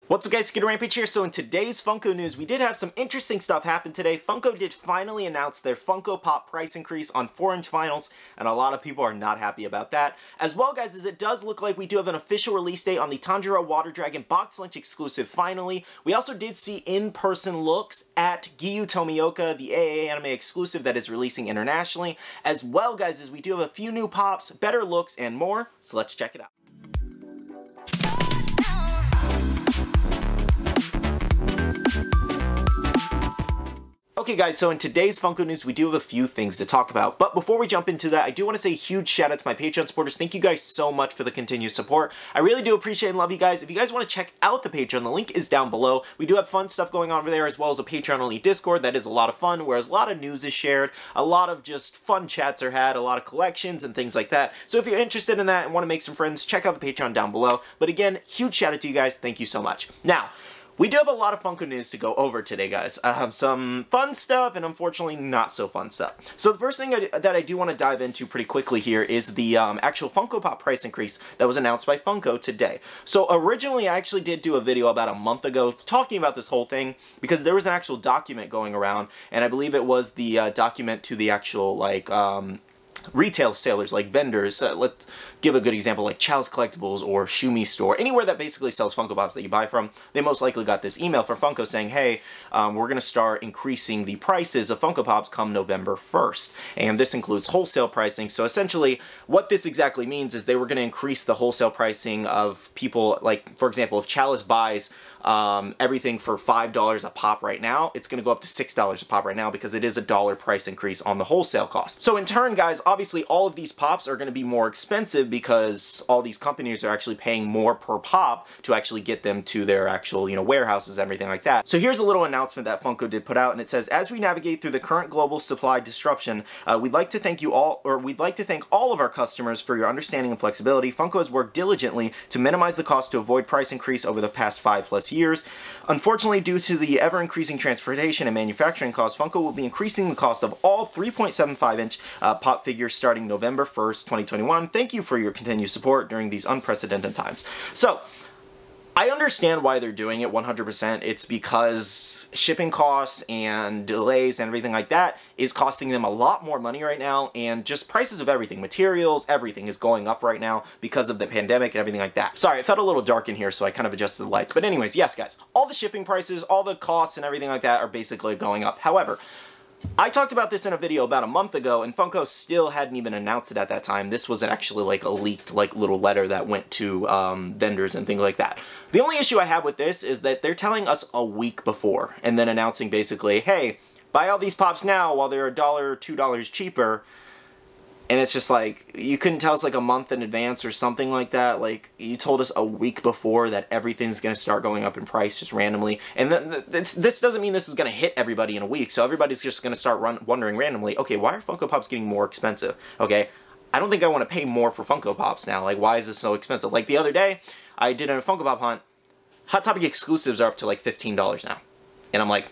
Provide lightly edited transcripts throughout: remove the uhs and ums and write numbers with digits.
What's up guys, Skittlerampage here. So in today's Funko news, we did have some interesting stuff happen today. Funko did finally announce their Funko Pop price increase on 4-inch vinyls, and a lot of people are not happy about that. As well guys, as it does look like we do have an official release date on the Tanjiro Water Dragon box lunch exclusive finally. We also did see in-person looks at Giyu Tomioka, the AA anime exclusive that is releasing internationally. As well guys, as we do have a few new pops, better looks, and more, so let's check it out. Okay guys, so in today's Funko news, we do have a few things to talk about. But before we jump into that, I do want to say a huge shout out to my Patreon supporters. Thank you guys so much for the continued support. I really do appreciate and love you guys. If you guys want to check out the Patreon, the link is down below. We do have fun stuff going on over there, as well as a Patreon-only Discord that is a lot of fun, whereas a lot of news is shared, a lot of just fun chats are had, a lot of collections and things like that. So if you're interested in that and want to make some friends, check out the Patreon down below. But again, huge shout out to you guys. Thank you so much. Now, we do have a lot of Funko news to go over today, guys. Some fun stuff and unfortunately not so fun stuff. So the first thing that I do want to dive into pretty quickly here is the actual Funko Pop price increase that was announced by Funko today. So originally I actually did do a video about a month ago talking about this whole thing because there was an actual document going around, and I believe it was the document to the actual like retail sellers, like vendors. Let's give a good example, like Chow's Collectibles or Shumi Store, anywhere that basically sells Funko Pops that you buy from. They most likely got this email from Funko saying, hey, we're going to start increasing the prices of Funko Pops come November 1st. And this includes wholesale pricing. So essentially, what this exactly means is they were going to increase the wholesale pricing of people, like, for example, if Chalice buys everything for $5 a pop right now, it's going to go up to $6 a pop right now because it is a $1 price increase on the wholesale cost. So in turn, guys, obviously all of these pops are going to be more expensive because all these companies are actually paying more per pop to actually get them to their actual, warehouses and everything like that. So here's a little announcement that Funko did put out, and it says, as we navigate through the current global supply disruption, we'd like to thank all of our customers for your understanding and flexibility. Funko has worked diligently to minimize the cost to avoid price increase over the past 5+ years. Unfortunately, due to the ever-increasing transportation and manufacturing costs, Funko will be increasing the cost of all 3.75-inch pop figures starting November 1st, 2021. Thank you for your continued support during these unprecedented times. So, I understand why they're doing it 100%. It's because shipping costs and delays and everything like that is costing them a lot more money right now, and just prices of everything, materials, everything is going up right now because of the pandemic and everything like that. Sorry, it felt a little dark in here, so I kind of adjusted the lights. But anyways, yes guys, all the shipping prices, all the costs and everything like that are basically going up. However, I talked about this in a video about a month ago, and Funko still hadn't even announced it at that time. This was actually like a leaked little letter that went to vendors and things like that. The only issue I have with this is that they're telling us a week before and then announcing basically, hey, buy all these pops now while they're $1 or $2 cheaper. And it's just like, you couldn't tell us like a month in advance or something like that. Like, you told us a week before that everything's going to start going up in price just randomly. And this doesn't mean this is going to hit everybody in a week. So everybody's just going to start wondering randomly, okay, why are Funko Pops getting more expensive? Okay, I don't think I want to pay more for Funko Pops now. Like, why is this so expensive? Like, the other day, I did a Funko Pop hunt. Hot Topic exclusives are up to like $15 now. And I'm like,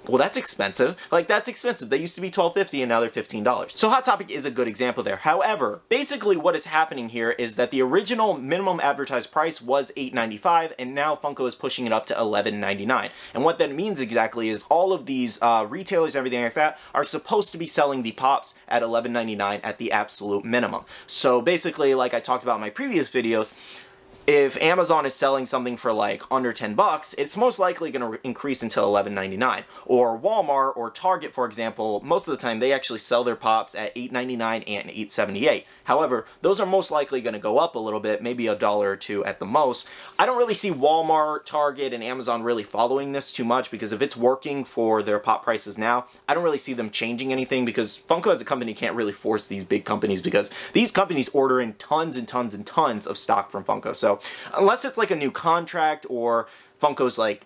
well, that's expensive. Like, that's expensive. They used to be $12.50 and now they're $15. So Hot Topic is a good example there. However, basically what is happening here is that the original minimum advertised price was $8.95, and now Funko is pushing it up to $11.99. And what that means exactly is all of these retailers and everything like that are supposed to be selling the pops at $11.99 at the absolute minimum. So basically, like I talked about in my previous videos, if Amazon is selling something for like under 10 bucks, it's most likely going to increase until $11.99. Or Walmart or Target, for example, most of the time they actually sell their pops at $8.99 and $8.78. However, those are most likely going to go up a little bit, maybe $1 or $2 at the most. I don't really see Walmart, Target, and Amazon really following this too much, because if it's working for their pop prices now, I don't really see them changing anything, because Funko as a company can't really force these big companies, because these companies order in tons and tons and tons of stock from Funko. So unless it's like a new contract, or Funko's like,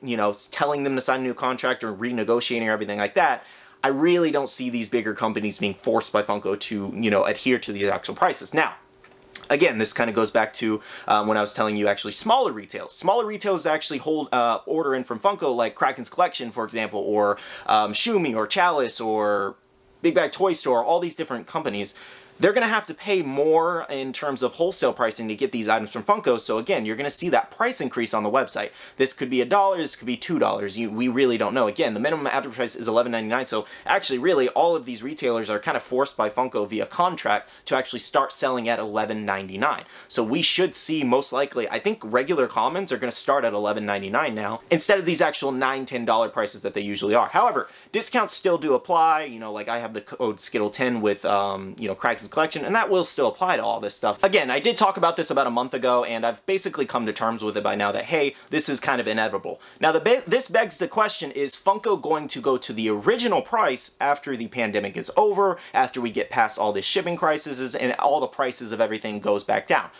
telling them to sign a new contract or renegotiating or everything like that, I really don't see these bigger companies being forced by Funko to, adhere to the actual prices. Now, again, this kind of goes back to when I was telling you actually smaller retails. Smaller retails actually order in from Funko, like Kraken's Collection, for example, or Shumi, or Chalice, or Big Bag Toy Store, all these different companies. they're going to have to pay more in terms of wholesale pricing to get these items from Funko. So again, you're going to see that price increase on the website. This could be $1, this could be $2. We really don't know. Again, the minimum advertising price is $11.99. So actually, really, all of these retailers are kind of forced by Funko via contract to actually start selling at $11.99. So we should see most likely, I think regular commons are going to start at $11.99 now, instead of these actual $9, $10 prices that they usually are. However, discounts still do apply. You know, like I have the code Skittle10 with, you know, Crags' Collection, and that will still apply to all this stuff. Again, I did talk about this about a month ago, and I've basically come to terms with it by now that, hey, this is kind of inevitable. Now, this begs the question, is Funko going to go to the original price after the pandemic is over, after we get past all this shipping crises, and all the prices of everything goes back down?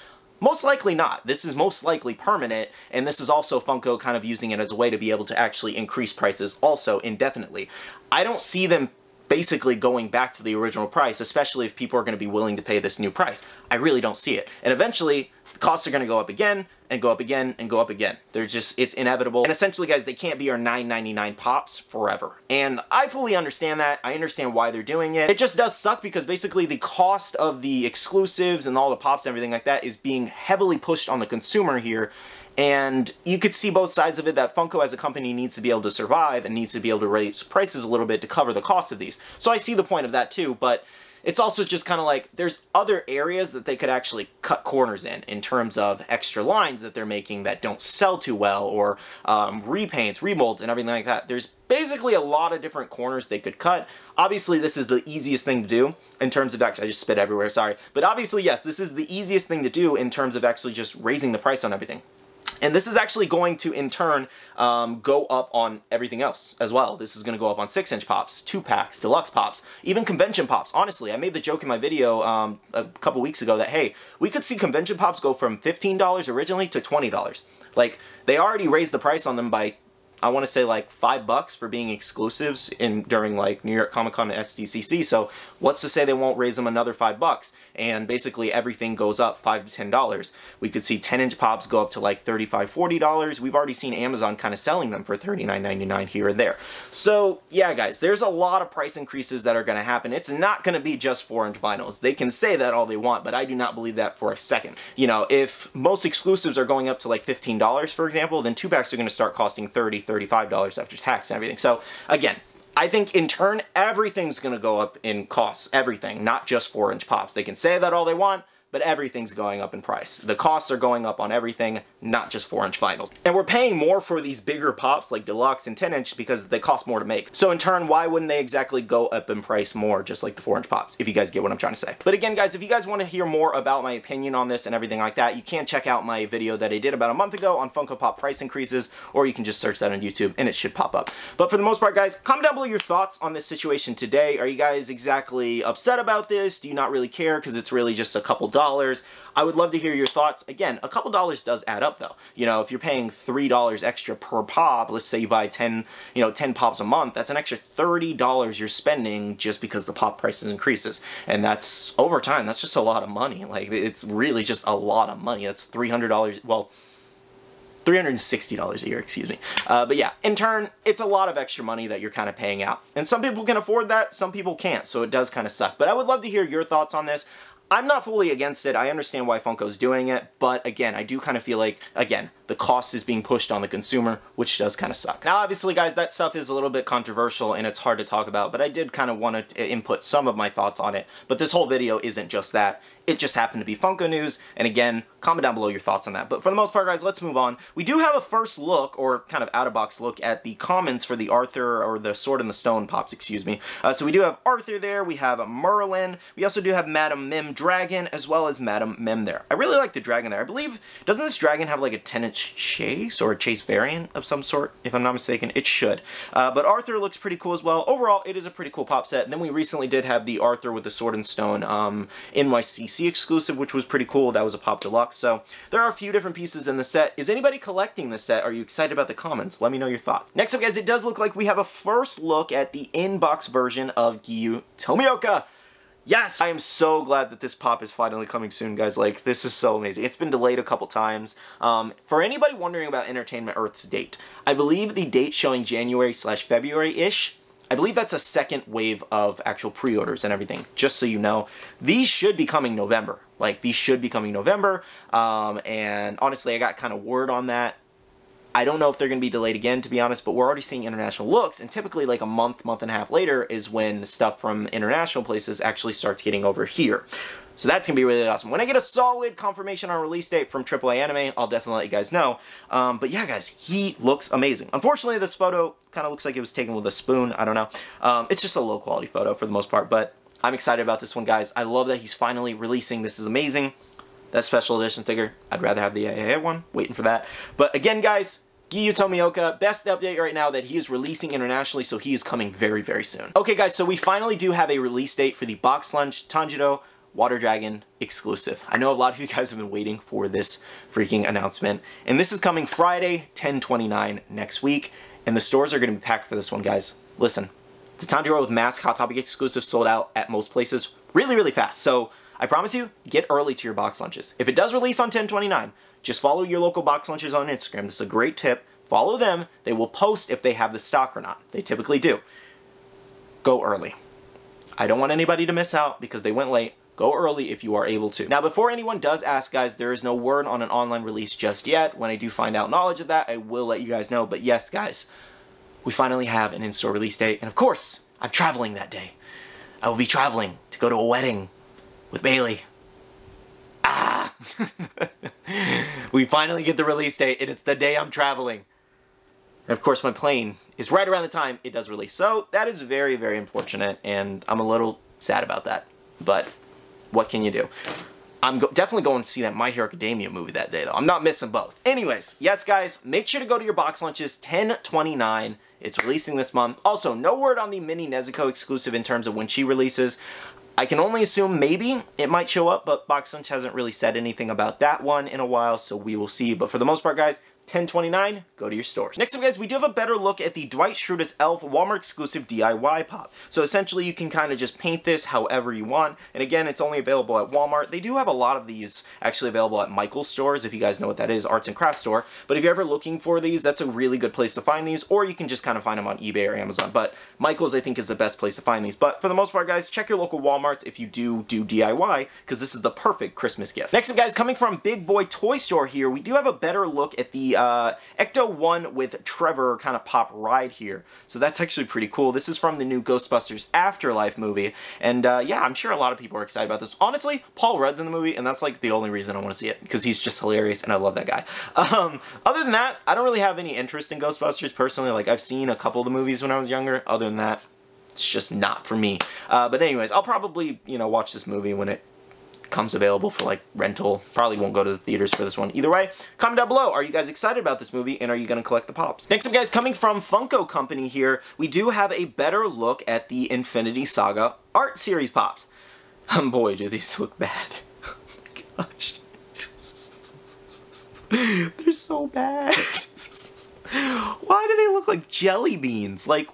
Most likely not. This is most likely permanent, and this is also Funko kind of using it as a way to be able to actually increase prices also indefinitely. I don't see them basically going back to the original price, especially if people are going to be willing to pay this new price. I really don't see it. And eventually, the costs are going to go up again, and go up again, and go up again. They're just, it's inevitable. And essentially, guys, they can't be our $9.99 pops forever. And I fully understand that. I understand why they're doing it. It just does suck because basically the cost of the exclusives and all the pops and everything like that is being heavily pushed on the consumer here. And you could see both sides of it, that Funko as a company needs to be able to survive and needs to be able to raise prices a little bit to cover the cost of these. So I see the point of that too, but it's also just kind of like, there's other areas that they could actually cut corners in terms of extra lines that they're making that don't sell too well, or repaints, remolds, and everything like that. There's basically a lot of different corners they could cut. Obviously, this is the easiest thing to do in terms of actually, I just spit everywhere, sorry. But obviously, yes, this is the easiest thing to do in terms of actually just raising the price on everything. And this is actually going to, in turn, go up on everything else as well. This is going to go up on 6-inch pops, 2-packs, deluxe pops, even convention pops. Honestly, I made the joke in my video a couple weeks ago that, hey, we could see convention pops go from $15 originally to $20. Like, they already raised the price on them by, I want to say, like $5 for being exclusives during like New York Comic Con and SDCC. So what's to say they won't raise them another $5? And basically everything goes up $5 to $10. We could see 10-inch pops go up to like $35, $40. We've already seen Amazon kind of selling them for $39.99 here and there. So yeah, guys, there's a lot of price increases that are going to happen. It's not going to be just 4-inch vinyls. They can say that all they want, but I do not believe that for a second. You know, if most exclusives are going up to like $15, for example, then 2-packs are going to start costing $30, $35 after tax and everything. So again, I think in turn, everything's going to go up in costs, everything, not just 4-inch pops. They can say that all they want, but everything's going up in price. The costs are going up on everything, not just 4-inch vinyls. And we're paying more for these bigger pops like deluxe and 10-inch because they cost more to make. So in turn, why wouldn't they exactly go up in price more just like the 4-inch pops, if you guys get what I'm trying to say. But again, guys, if you guys want to hear more about my opinion on this and everything like that, you can check out my video that I did about a month ago on Funko Pop price increases, or you can just search that on YouTube and it should pop up. But for the most part, guys, comment down below your thoughts on this situation today. Are you guys exactly upset about this? Do you not really care because it's really just a couple dollars? I would love to hear your thoughts. Again, a couple dollars does add up though. You know, if you're paying $3 extra per pop, let's say you buy 10 pops a month, that's an extra $30 you're spending just because the pop prices increases. And that's, over time, that's just a lot of money. Like, it's really just a lot of money. That's $300, well, $360 a year, excuse me. But yeah, in turn, it's a lot of extra money that you're kind of paying out. And some people can afford that, some people can't, so it does kind of suck. But I would love to hear your thoughts on this. I'm not fully against it. I understand why Funko's doing it, but again, I do kind of feel like, again, the cost is being pushed on the consumer, which does kind of suck. Now, obviously, guys, that stuff is a little bit controversial and it's hard to talk about, but I did kind of want to input some of my thoughts on it. But this whole video isn't just that. It just happened to be Funko news, and again, comment down below your thoughts on that. But for the most part, guys, let's move on. We do have a first look, or kind of out-of-box look, at the comments for the Arthur, or the Sword in the Stone pops, excuse me. So we do have Arthur there, we have Merlin, we also do have Madam Mim Dragon, as well as Madam Mim there. I really like the dragon there. I believe, doesn't this dragon have like a 10-inch chase, or a chase variant of some sort, if I'm not mistaken? It should. But Arthur looks pretty cool as well. Overall, it is a pretty cool pop set. And then we recently did have the Arthur with the Sword and Stone NYCC exclusive, which was pretty cool. That was a pop deluxe. So there are a few different pieces in the set. Is anybody collecting the set? Are you excited about the comments? Let me know your thoughts. Next up, guys, it does look like we have a first look at the in-box version of Giyu Tomioka. Yes! I am so glad that this pop is finally coming soon, guys. Like, this is so amazing. It's been delayed a couple times. For anybody wondering about Entertainment Earth's date, I believe the date showing January/February-ish I believe that's a second wave of actual pre-orders and everything, just so you know. These should be coming November. Like, these should be coming November, and honestly, I got kind of word on that. I don't know if they're going to be delayed again, to be honest, but we're already seeing international looks, and typically like a month and a half later is when stuff from international places actually starts getting over here. So that's going to be really awesome. When I get a solid confirmation on release date from AAA Anime, I'll definitely let you guys know. But yeah, guys, he looks amazing. Unfortunately, this photo kind of looks like it was taken with a spoon. I don't know. It's just a low-quality photo for the most part, but I'm excited about this one, guys. I love that he's finally releasing. This is amazing. That special edition figure, I'd rather have the AA one. Waiting for that. But again, guys, Giyu Tomioka, best update right now that he is releasing internationally, so he is coming very, very soon. Okay, guys, so we finally do have a release date for the Box Lunch Tanjiro Water Dragon exclusive. I know a lot of you guys have been waiting for this freaking announcement, and this is coming Friday, 10/29 next week, and the stores are going to be packed for this one, guys. Listen, the Tanjiro with Mask Hot Topic exclusive sold out at most places really, really fast, so I promise you, get early to your box lunches. If it does release on 10/29, just follow your local box lunches on Instagram. This is a great tip. Follow them. They will post if they have the stock or not. They typically do. Go early. I don't want anybody to miss out because they went late. Go early if you are able to. Now, before anyone does ask, guys, there is no word on an online release just yet. When I do find out knowledge of that, I will let you guys know. But yes, guys, we finally have an in-store release date. And of course, I'm traveling that day. I will be traveling to go to a wedding with Bailey. We finally get the release date, and it's the day I'm traveling. And of course, my plane is right around the time it does release. So that is very, very unfortunate, and I'm a little sad about that. But what can you do? I'm definitely going to see that My Hero Academia movie that day, though. I'm not missing both. Anyways, yes, guys, make sure to go to your box lunches, 10/29. It's releasing this month. Also, no word on the Mini Nezuko exclusive in terms of when she releases. I can only assume maybe it might show up, but Box Lunch hasn't really said anything about that one in a while, so we will see. But for the most part, guys, 10/29, go to your stores. Next up, guys, we do have a better look at the Dwight Schrute's Elf Walmart exclusive DIY pop. So essentially, you can kind of just paint this however you want. And again, it's only available at Walmart. They do have a lot of these actually available at Michael's stores, if you guys know what that is, arts and crafts store. But if you're ever looking for these, that's a really good place to find these, or you can just kind of find them on eBay or Amazon. But Michael's, I think, is the best place to find these. But for the most part, guys, check your local Walmarts if you do DIY, because this is the perfect Christmas gift. Next up, guys, coming from Big Boy Toy Store here, we do have a better look at the Ecto 1 with Trevor kind of pop ride here. So that's actually pretty cool. This is from the new Ghostbusters Afterlife movie. And yeah, I'm sure a lot of people are excited about this. Honestly, Paul Rudd's in the movie, and that's like the only reason I want to see it, because he's just hilarious and I love that guy. Other than that, I don't really have any interest in Ghostbusters personally. Like, I've seen a couple of the movies when I was younger. Other than that, it's just not for me. But anyways, I'll probably, you know, watch this movie when it comes available for like rental. Probably won't go to the theaters for this one. Either way, comment down below. Are you guys excited about this movie, and are you going to collect the pops? Next up, guys, coming from Funko Company here, we do have a better look at the Infinity Saga art series pops. Boy, do these look bad. Oh my gosh. They're so bad. Why do they look like jelly beans? Like,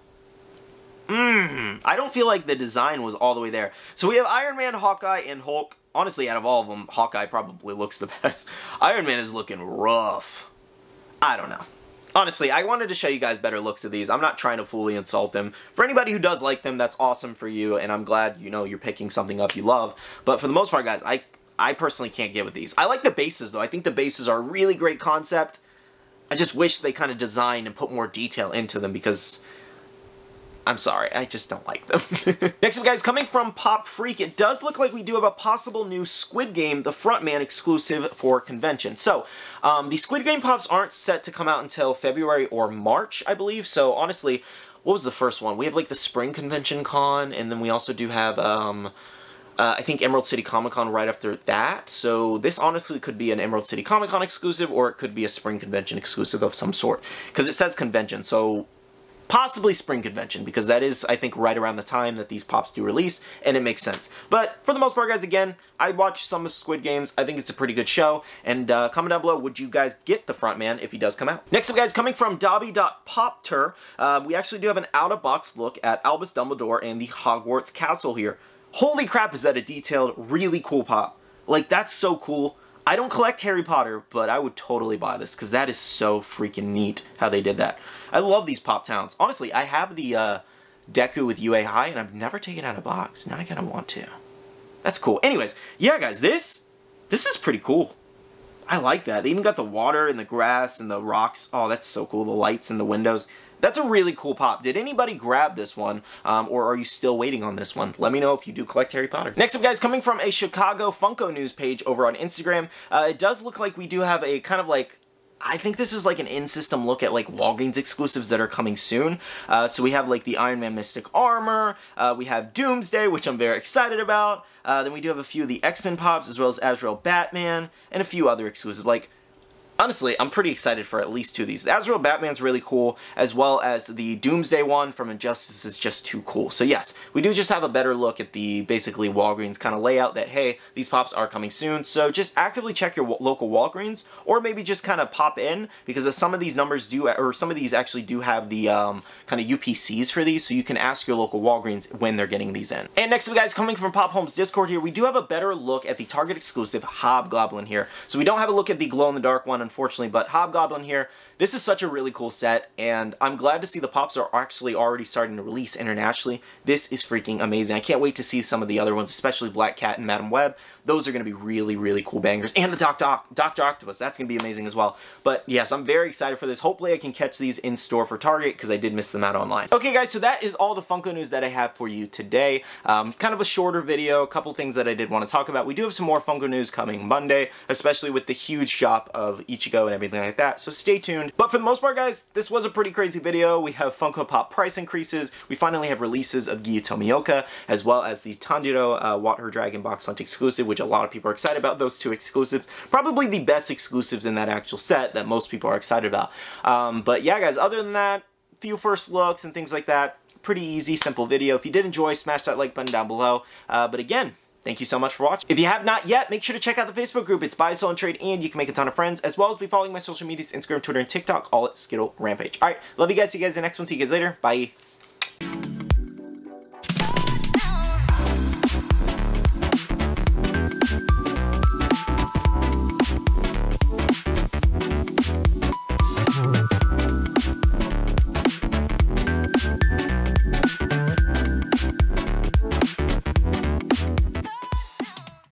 I don't feel like the design was all the way there. So we have Iron Man, Hawkeye, and Hulk. Honestly, out of all of them, Hawkeye probably looks the best. Iron Man is looking rough. I don't know. Honestly, I wanted to show you guys better looks of these. I'm not trying to fully insult them. For anybody who does like them, that's awesome for you, and I'm glad, you know, you're picking something up you love. But for the most part, guys, I personally can't get with these. I like the bases, though. I think the bases are a really great concept. I just wish they kind of designed and put more detail into them, because I'm sorry, I just don't like them. Next up, guys, coming from Pop Freak, it does look like we do have a possible new Squid Game, the Frontman exclusive for convention. So, the Squid Game Pops aren't set to come out until February or March, I believe. So, honestly, what was the first one? We have, like, the Spring Convention Con, and then we also do have, I think Emerald City Comic Con right after that. So, this honestly could be an Emerald City Comic Con exclusive, or it could be a Spring Convention exclusive of some sort. Because it says convention, so possibly Spring Convention, because that is, I think, right around the time that these pops do release, and it makes sense. But for the most part, guys, again, I watched some of Squid Games. I think it's a pretty good show, and comment down below, would you guys get the Frontman if he does come out? Next up, guys, coming from Dobby.Popter, we actually do have an out-of-box look at Albus Dumbledore and the Hogwarts Castle here. Holy crap, is that a detailed, really cool pop. Like, that's so cool. I don't collect Harry Potter, but I would totally buy this, because that is so freaking neat how they did that. I love these Pop Towns. Honestly, I have the Deku with UA High, and I've never taken out a box. Now I kind of want to. That's cool. Anyways, yeah, guys, this is pretty cool. I like that. They even got the water and the grass and the rocks. Oh, that's so cool. The lights and the windows. That's a really cool pop. Did anybody grab this one, or are you still waiting on this one? Let me know if you do collect Harry Potter. Next up, guys, coming from a Chicago Funko News page over on Instagram, it does look like we do have a kind of like, I think this is like an in-system look at like Walgreens exclusives that are coming soon. So we have like the Iron Man Mystic Armor, we have Doomsday, which I'm very excited about. Then we do have a few of the X-Men pops, as well as Azrael Batman, and a few other exclusives. Like, honestly, I'm pretty excited for at least 2 of these. The Azrael Batman's really cool, as well as the Doomsday one from Injustice is just too cool. So yes, we do just have a better look at the, basically, Walgreens kind of layout that, hey, these pops are coming soon. So just actively check your local Walgreens, or maybe just kind of pop in, because some of these numbers do, or some of these actually do have the kind of UPCs for these, so you can ask your local Walgreens when they're getting these in. And next up, guys, coming from Pop Home's Discord here, we do have a better look at the Target exclusive Hobgoblin here. So we don't have a look at the glow-in-the-dark one, unfortunately, but Hobgoblin here, this is such a really cool set, and I'm glad to see the pops are actually already starting to release internationally. This is freaking amazing. I can't wait to see some of the other ones, especially Black Cat and Madam Web. Those are going to be really, really cool bangers. And the Dr. Octopus, that's going to be amazing as well. But yes, I'm very excited for this. Hopefully I can catch these in store for Target, because I did miss them out online. Okay, guys, so that is all the Funko news that I have for you today. Kind of a shorter video, a couple things that I did want to talk about. We do have some more Funko news coming Monday, especially with the huge shop of Ichigo and everything like that, so stay tuned. But for the most part, guys, this was a pretty crazy video. We have Funko Pop price increases. We finally have releases of Giyu Tomioka, as well as the Tanjiro Water Dragon Box Hunt exclusive, which a lot of people are excited about. Those 2 exclusives, probably the best exclusives in that actual set that most people are excited about. But yeah, guys, other than that, few first looks and things like that. Pretty easy, simple video. If you did enjoy, smash that like button down below. But again, thank you so much for watching. If you have not yet, make sure to check out the Facebook group. It's buy, sell, and trade, and you can make a ton of friends, as well as be following my social medias, Instagram, Twitter, and TikTok, all at Skittlerampage. Alright, love you guys. See you guys in the next one. See you guys later. Bye.